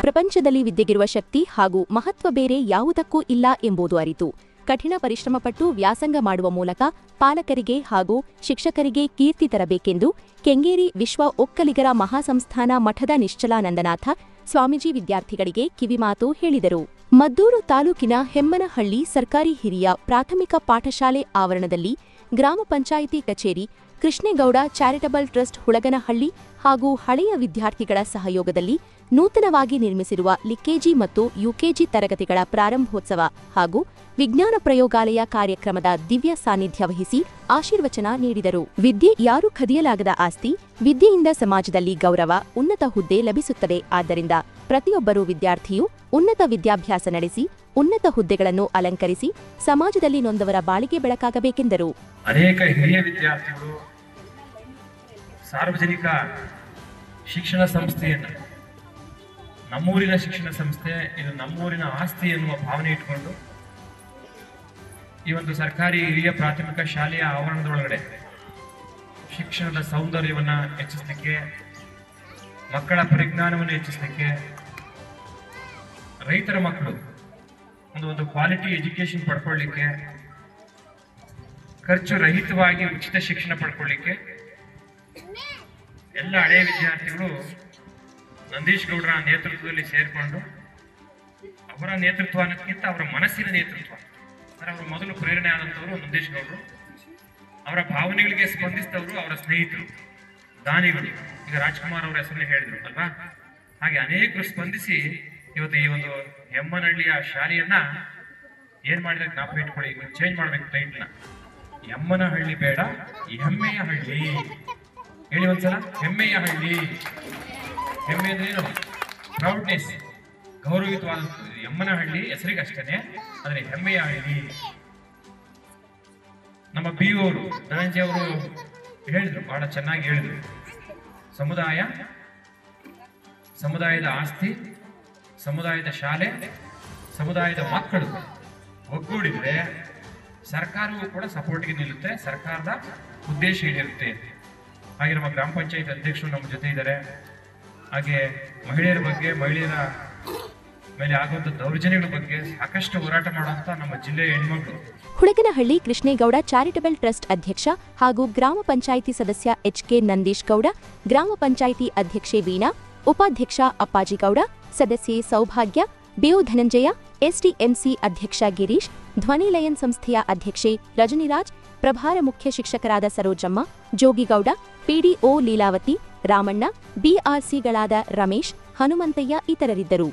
ಪ್ರಪಂಚದಲ್ಲಿ ವಿದ್ಯೆಗಿರುವ ಶಕ್ತಿ ಹಾಗೂ ಮಹತ್ವ ಬೇರೆ ಯಾವುದಕ್ಕೂ ಇಲ್ಲ ಎಂಬುದು ಅರಿತು ಕಠಿಣ ಪರಿಶ್ರಮಪಟ್ಟು ವ್ಯಾಸಂಗ ಮಾಡುವ ಮೂಲಕ ಪಾಲಕರಿಗೆ ಹಾಗೂ ಶಿಕ್ಷಕರಿಗೆ ಕೀರ್ತಿ ತರಬೇಕೆಂದು ಕೆಂಗೇರಿ ವಿಶ್ವ ಒಕ್ಕಲಿಗರ ಮಹಾಸಂಸ್ಥಾನ ಮಠದ ನಿಶ್ಚಲಾನಂದನಾಥ ಸ್ವಾಮೀಜಿ ವಿದ್ಯಾರ್ಥಿಗಳಿಗೆ ಕಿವಿಮಾತು ಹೇಳಿದರು. ಮದ್ದೂರು ತಾಲೂಕಿನ ಹೆಮ್ಮನಹಳ್ಳಿ ಸರ್ಕಾರಿ ಹಿರಿಯ ಪ್ರಾಥಮಿಕ ಪಾಠಶಾಲೆ ಆವರಣದಲ್ಲಿ ಗ್ರಾಮ ಪಂಚಾಯಿತಿ ಕಚೇರಿ, ಕೃಷ್ಣೇಗೌಡ ಚಾರಿಟಬಲ್ ಟ್ರಸ್ಟ್ ಹುಳಗನಹಳ್ಳಿ ಹಾಗೂ ಹಳೆಯ ವಿದ್ಯಾರ್ಥಿಗಳ ಸಹಯೋಗದಲ್ಲಿ ನೂತನವಾಗಿ ನಿರ್ಮಿಸಿರುವ ಲಿಕೆಜಿ ಮತ್ತು ಯುಕೆಜಿ ತರಗತಿಗಳ ಪ್ರಾರಂಭೋತ್ಸವ ಹಾಗೂ ವಿಜ್ಞಾನ ಪ್ರಯೋಗಾಲಯ ಕಾರ್ಯಕ್ರಮದ ದಿವ್ಯ ಸಾನ್ನಿಧ್ಯ ವಹಿಸಿ ಆಶೀರ್ವಚನ ನೀಡಿದರು. ವಿದ್ಯೆ ಯಾರೂ ಕದಿಯಲಾಗದ ಆಸ್ತಿ. ವಿದ್ಯೆಯಿಂದ ಸಮಾಜದಲ್ಲಿ ಗೌರವ, ಉನ್ನತ ಹುದ್ದೆ ಲಭಿಸುತ್ತದೆ. ಆದ್ದರಿಂದ ಪ್ರತಿಯೊಬ್ಬರೂ ವಿದ್ಯಾರ್ಥಿಯು ಉನ್ನತ ವಿದ್ಯಾಭ್ಯಾಸ ನಡೆಸಿ ಉನ್ನತ ಹುದ್ದೆಗಳನ್ನು ಅಲಂಕರಿಸಿ ಸಮಾಜದಲ್ಲಿ ನೊಂದವರ ಬಾಳಿಗೆ ಬೆಳಕಾಗಬೇಕೆಂದರು. ಅನೇಕ ಹಿರಿಯ ವಿದ್ಯಾರ್ಥಿಗಳು ಸಾರ್ವಜನಿಕ ಶಿಕ್ಷಣ ಸಂಸ್ಥೆಯನ್ನು, ನಮ್ಮೂರಿನ ಶಿಕ್ಷಣ ಸಂಸ್ಥೆ ಇದು ನಮ್ಮೂರಿನ ಆಸ್ತಿ ಎನ್ನುವ ಭಾವನೆ ಇಟ್ಕೊಂಡು ಈ ಒಂದು ಸರ್ಕಾರಿ ಹಿರಿಯ ಪ್ರಾಥಮಿಕ ಶಾಲೆಯ ಆವರಣದೊಳಗಡೆ ಶಿಕ್ಷಣದ ಸೌಂದರ್ಯವನ್ನು ಹೆಚ್ಚಿಸಲಿಕ್ಕೆ, ಮಕ್ಕಳ ಪರಿಜ್ಞಾನವನ್ನು ಹೆಚ್ಚಿಸಲಿಕ್ಕೆ, ರೈತರ ಮಕ್ಕಳು ಒಂದು ಕ್ವಾಲಿಟಿ ಎಜುಕೇಶನ್ ಪಡ್ಕೊಳ್ಳಿಕ್ಕೆ, ಖರ್ಚು ರಹಿತವಾಗಿ ಉಚಿತ ಶಿಕ್ಷಣ ಪಡ್ಕೊಳ್ಳಿಕ್ಕೆ ಎಲ್ಲ ಹಳೆಯ ವಿದ್ಯಾರ್ಥಿಗಳು ನಂದೀಶ್ ಗೌಡರ ನೇತೃತ್ವದಲ್ಲಿ ಸೇರಿಕೊಂಡು, ಅವರ ನೇತೃತ್ವ ಅನ್ನೋದಕ್ಕಿಂತ ಅವರ ಮನಸ್ಸಿನ ನೇತೃತ್ವ ಅಂದರೆ ಅವರು ಮೊದಲು ಪ್ರೇರಣೆ ಆದಂಥವರು ನಂದೀಶ್ ಗೌಡರು. ಅವರ ಭಾವನೆಗಳಿಗೆ ಸ್ಪಂದಿಸಿದವರು ಅವರ ಸ್ನೇಹಿತರು, ದಾನಿಗಳು. ಈಗ ರಾಜ್ಕುಮಾರ್ ಅವರ ಹೆಸರನ್ನ ಹೇಳಿದ್ರು ಅಲ್ವಾ, ಹಾಗೆ ಅನೇಕರು ಸ್ಪಂದಿಸಿ ಇವತ್ತು ಈ ಒಂದು ಹೆಮ್ಮನಹಳ್ಳಿಯ ಶಾಲೆಯನ್ನ ಏನ್ ಮಾಡಿದ್ರೆ ಜ್ಞಾಪಕ ಇಟ್ಕೊಳ್ಳಿ, ಚೇಂಜ್ ಮಾಡ್ಬೇಕು ಟೈಟ್ಲ್ನ. ಹೆಮ್ಮನಹಳ್ಳಿ ಬೇಡ, ಹೆಮ್ಮೆಯ ಹಳ್ಳಿ ಹೇಳಿ ಒಂದ್ಸಲ. ಹೆಮ್ಮೆಯ ಹಳ್ಳಿ. ಹೆಮ್ಮೆ ಅಂದ್ರೆ ಏನು? ಪ್ರೌಡ್ನೆಸ್, ಗೌರವಿತವಾದಂಥದ್ದು. ಹೆಮ್ಮನಹಳ್ಳಿ ಹೆಸರಿಗಷ್ಟೇನೆ, ಆದ್ರೆ ಹೆಮ್ಮೆಯ ಹಳ್ಳಿ. ನಮ್ಮ ಬಿ ಅವರು ಧನಂಜಯ ಅವರು ಹೇಳಿದ್ರು, ಬಹಳ ಚೆನ್ನಾಗಿ ಹೇಳಿದ್ರು. ಸಮುದಾಯದ ಆಸ್ತಿ, ಸಮುದಾಯದ ಶಾಲೆ, ಸಮುದಾಯದ ಮಕ್ಕಳು ಒಗ್ಗೂಡಿದ್ರೆ ಸರ್ಕಾರವೂ ಕೂಡ ಸಪೋರ್ಟ್ಗೆ ನಿಲ್ಲುತ್ತೆ, ಸರ್ಕಾರದ ಉದ್ದೇಶ ಈಡೇರುತ್ತೆ. ಹಾಗೆ ನಮ್ಮ ಗ್ರಾಮ ಪಂಚಾಯತ್ ಅಧ್ಯಕ್ಷರು ನಮ್ಮ ಜೊತೆ ಇದ್ದಾರೆ. ಹಾಗೆ ಮಹಿಳೆಯರ ಬಗ್ಗೆ, ಮಹಿಳೆಯರ ಮೇಲೆ ಆಗುವಂಥ ದೌರ್ಜನ್ಯಗಳ ಬಗ್ಗೆ ಸಾಕಷ್ಟು ಹೋರಾಟ ಮಾಡುವಂಥ ನಮ್ಮ ಜಿಲ್ಲೆಯ ಹೆಣ್ಮಕ್ಳು. ಹುಳಗನಹಳ್ಳಿ ಕೃಷ್ಣೇಗೌಡ ಚಾರಿಟಬಲ್ ಟ್ರಸ್ಟ್ ಅಧ್ಯಕ್ಷ ಹಾಗೂ ಗ್ರಾಮ ಪಂಚಾಯಿತಿ ಸದಸ್ಯ ಎಚ್.ಕೆ. ನಂದೀಶ್ ಗೌಡ, ಗ್ರಾಮ ಪಂಚಾಯಿತಿ ಅಧ್ಯಕ್ಷೆ ವೀಣಾ, ಉಪಾಧ್ಯಕ್ಷ ಅಪ್ಪಾಜಿಗೌಡ, ಸದಸ್ಯೆ ಸೌಭಾಗ್ಯ, ಬಿಒ ಧನಂಜಯ, ಎಸ್ಡಿಎಂಸಿ ಅಧ್ಯಕ್ಷ ಗಿರೀಶ್, ಧ್ವನಿ ಲಯನ್ ಸಂಸ್ಥೆಯ ಅಧ್ಯಕ್ಷೆ ರಜನಿರಾಜ್, ಪ್ರಭಾರ ಮುಖ್ಯ ಶಿಕ್ಷಕರಾದ ಸರೋಜಮ್ಮ, ಜೋಗಿಗೌಡ, ಪಿಡಿಒ ಲೀಲಾವತಿ, ರಾಮಣ್ಣ, ಬಿಆರ್ಸಿಗಳಾದ ರಮೇಶ್, ಹನುಮಂತಯ್ಯ ಇತರರಿದ್ದರು.